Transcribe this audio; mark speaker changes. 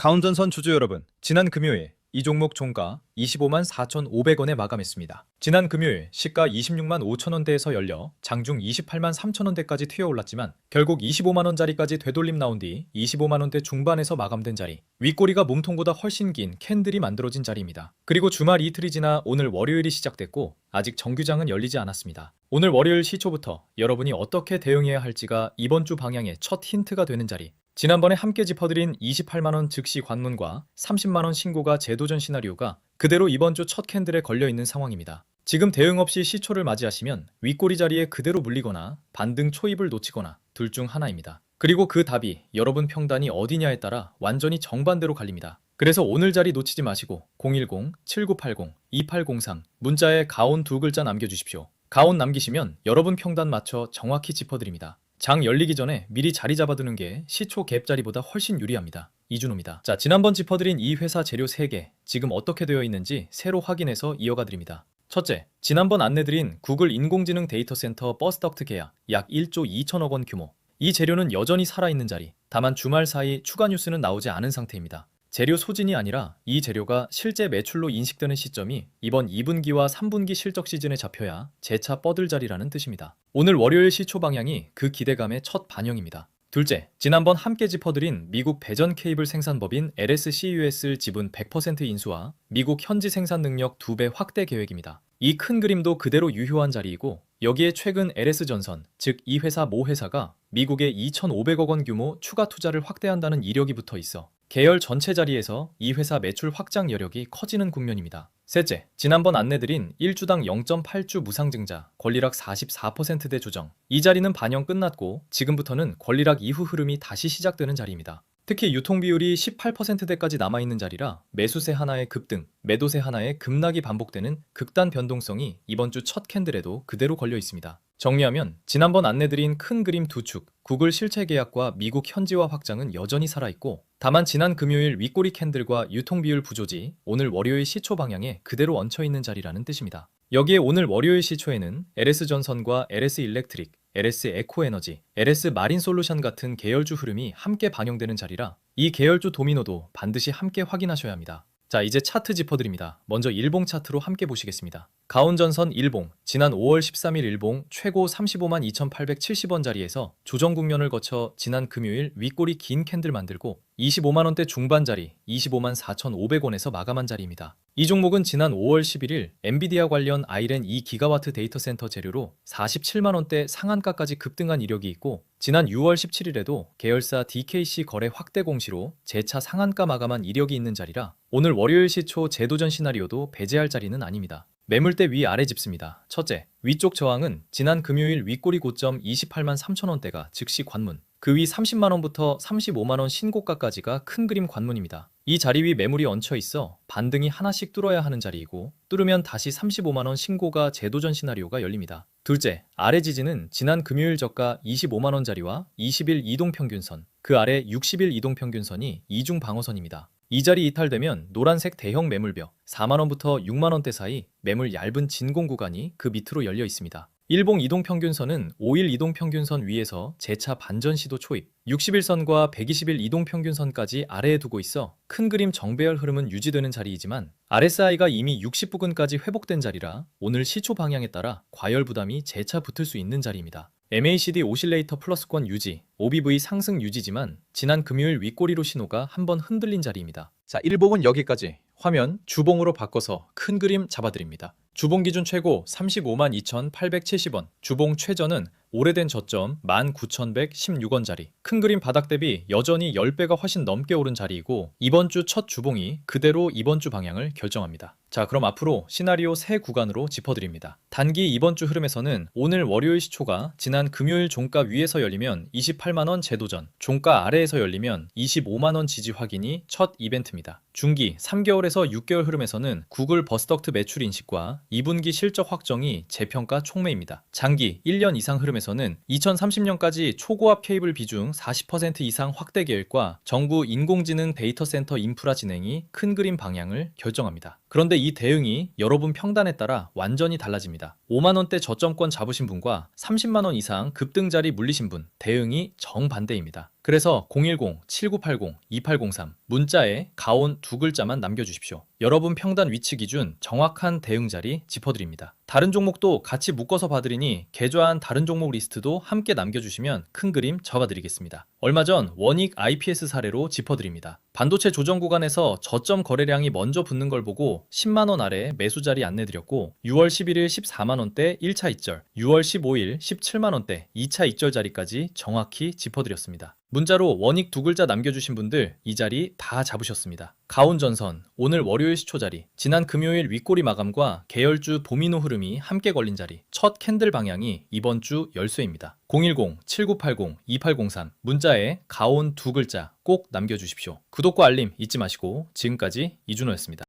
Speaker 1: 가온전선 주주 여러분, 지난 금요일 이 종목 종가 25만 4,500원에 마감했습니다. 지난 금요일 시가 26만 5천원대에서 열려 장중 28만 3천원대까지 튀어올랐지만 결국 25만원짜리까지 되돌림 나온 뒤 25만원대 중반에서 마감된 자리, 윗꼬리가 몸통보다 훨씬 긴 캔들이 만들어진 자리입니다. 그리고 주말 이틀이 지나 오늘 월요일이 시작됐고 아직 정규장은 열리지 않았습니다. 오늘 월요일 시초부터 여러분이 어떻게 대응해야 할지가 이번 주 방향의 첫 힌트가 되는 자리, 지난번에 함께 짚어드린 28만원 즉시 관문과 30만원 신고가 재도전 시나리오가 그대로 이번 주 첫 캔들에 걸려있는 상황입니다. 지금 대응 없이 시초를 맞이하시면 윗꼬리 자리에 그대로 물리거나 반등 초입을 놓치거나 둘 중 하나입니다. 그리고 그 답이 여러분 평단이 어디냐에 따라 완전히 정반대로 갈립니다. 그래서 오늘 자리 놓치지 마시고 010-7980-2803 문자에 가온 두 글자 남겨주십시오. 가온 남기시면 여러분 평단 맞춰 정확히 짚어드립니다. 장 열리기 전에 미리 자리 잡아두는 게 시초 갭 자리보다 훨씬 유리합니다. 이준호입니다. 자, 지난번 짚어드린 이 회사 재료 3개 지금 어떻게 되어 있는지 새로 확인해서 이어가 드립니다. 첫째, 지난번 안내드린 구글 인공지능 데이터센터 버스덕트 계약 약 1조 2천억 원 규모. 이 재료는 여전히 살아있는 자리, 다만 주말 사이 추가 뉴스는 나오지 않은 상태입니다. 재료 소진이 아니라 이 재료가 실제 매출로 인식되는 시점이 이번 2분기와 3분기 실적 시즌에 잡혀야 재차 뻗을 자리라는 뜻입니다. 오늘 월요일 시초 방향이 그 기대감의 첫 반영입니다. 둘째, 지난번 함께 짚어드린 미국 배전 케이블 생산법인 LSCUS 지분 100% 인수와 미국 현지 생산 능력 2배 확대 계획입니다. 이 큰 그림도 그대로 유효한 자리이고 여기에 최근 LS전선, 즉 이 회사 모 회사가 미국에 2,500억 원 규모 추가 투자를 확대한다는 이력이 붙어 있어 계열 전체 자리에서 이 회사 매출 확장 여력이 커지는 국면입니다. 셋째, 지난번 안내드린 1주당 0.8주 무상증자, 권리락 44%대 조정. 이 자리는 반영 끝났고 지금부터는 권리락 이후 흐름이 다시 시작되는 자리입니다. 특히 유통비율이 18%대까지 남아있는 자리라 매수세 하나의 급등, 매도세 하나의 급락이 반복되는 극단 변동성이 이번 주 첫 캔들에도 그대로 걸려 있습니다. 정리하면 지난번 안내드린 큰 그림 두 축, 구글 실체 계약과 미국 현지화 확장은 여전히 살아있고 다만 지난 금요일 윗꼬리 캔들과 유통비율 부조지, 오늘 월요일 시초 방향에 그대로 얹혀있는 자리라는 뜻입니다. 여기에 오늘 월요일 시초에는 LS전선과 LS일렉트릭, LS에코에너지, LS마린솔루션 같은 계열주 흐름이 함께 반영되는 자리라 이 계열주 도미노도 반드시 함께 확인하셔야 합니다. 자, 이제 차트 짚어드립니다. 먼저 일봉 차트로 함께 보시겠습니다. 가온전선 일봉, 지난 5월 13일 일봉 최고 35만 2,870원 자리에서 조정 국면을 거쳐 지난 금요일 윗꼬리 긴 캔들 만들고 25만원대 중반 자리 25만 4,500원에서 마감한 자리입니다. 이 종목은 지난 5월 11일 엔비디아 관련 아이렌 2기가와트 데이터 센터 재료로 47만원대 상한가까지 급등한 이력이 있고 지난 6월 17일에도 계열사 DKC 거래 확대 공시로 재차 상한가 마감한 이력이 있는 자리라 오늘 월요일 시초 재도전 시나리오도 배제할 자리는 아닙니다. 매물대 위아래 짚습니다. 첫째, 위쪽 저항은 지난 금요일 윗꼬리 고점 28만 3천원대가 즉시 관문, 그 위 30만원부터 35만원 신고가까지가 큰 그림 관문입니다. 이 자리 위 매물이 얹혀 있어 반등이 하나씩 뚫어야 하는 자리이고 뚫으면 다시 35만원 신고가 재도전 시나리오가 열립니다. 둘째, 아래 지지는 지난 금요일 저가 25만원 자리와 20일 이동평균선, 그 아래 60일 이동평균선이 이중 방어선입니다. 이 자리 이탈되면 노란색 대형 매물벽 4만원부터 6만원대 사이 매물 얇은 진공 구간이 그 밑으로 열려 있습니다. 일봉 이동평균선은 5일 이동평균선 위에서 재차 반전 시도 초입, 60일선과 120일 이동평균선까지 아래에 두고 있어 큰 그림 정배열 흐름은 유지되는 자리이지만 RSI가 이미 60 부근까지 회복된 자리라 오늘 시초 방향에 따라 과열 부담이 재차 붙을 수 있는 자리입니다. MACD 오실레이터 플러스권 유지, OBV 상승 유지지만 지난 금요일 윗꼬리로 신호가 한번 흔들린 자리입니다. 자, 일봉은 여기까지. 화면 주봉으로 바꿔서 큰 그림 잡아드립니다. 주봉 기준 최고 35만 2,870원, 주봉 최저는 오래된 저점 19,116원 자리. 큰 그림 바닥 대비 여전히 10배가 훨씬 넘게 오른 자리이고 이번 주 첫 주봉이 그대로 이번 주 방향을 결정합니다. 자, 그럼 앞으로 시나리오 세 구간으로 짚어드립니다. 단기 이번 주 흐름에서는 오늘 월요일 시초가 지난 금요일 종가 위에서 열리면 28만원 재도전, 종가 아래에서 열리면 25만원 지지 확인이 첫 이벤트입니다. 중기 3개월에서 6개월 흐름에서는 구글 버스덕트 매출 인식과 2분기 실적 확정이 재평가 촉매입니다. 장기 1년 이상 흐름에서는 2030년까지 초고압 케이블 비중 40% 이상 확대 계획과 정부 인공지능 데이터 센터 인프라 진행이 큰 그림 방향을 결정합니다. 그런데 이 대응이 여러분 평단에 따라 완전히 달라집니다. 5만원대 저점권 잡으신 분과 30만원 이상 급등자리 물리신 분, 대응이 정반대입니다. 그래서 010-7980-2803 문자에 가온 두 글자만 남겨주십시오. 여러분 평단 위치 기준 정확한 대응 자리 짚어드립니다. 다른 종목도 같이 묶어서 봐드리니 계좌한 다른 종목 리스트도 함께 남겨주시면 큰 그림 접어드리겠습니다. 얼마 전 원익 IPS 사례로 짚어드립니다. 반도체 조정 구간에서 저점 거래량이 먼저 붙는 걸 보고 10만원 아래 매수 자리 안내드렸고 6월 11일 14만원대 1차 입절, 6월 15일 17만원대 2차 입절 자리까지 정확히 짚어드렸습니다. 문자로 원익 두 글자 남겨주신 분들 이 자리 다 잡으셨습니다. 가온전선, 오늘 월요일 시초 자리, 지난 금요일 윗꼬리 마감과 계열주 도미노 흐름이 함께 걸린 자리, 첫 캔들 방향이 이번 주 열쇠입니다. 010-7980-2803 문자에 가온 두 글자 꼭 남겨주십시오. 구독과 알림 잊지 마시고 지금까지 이준호였습니다.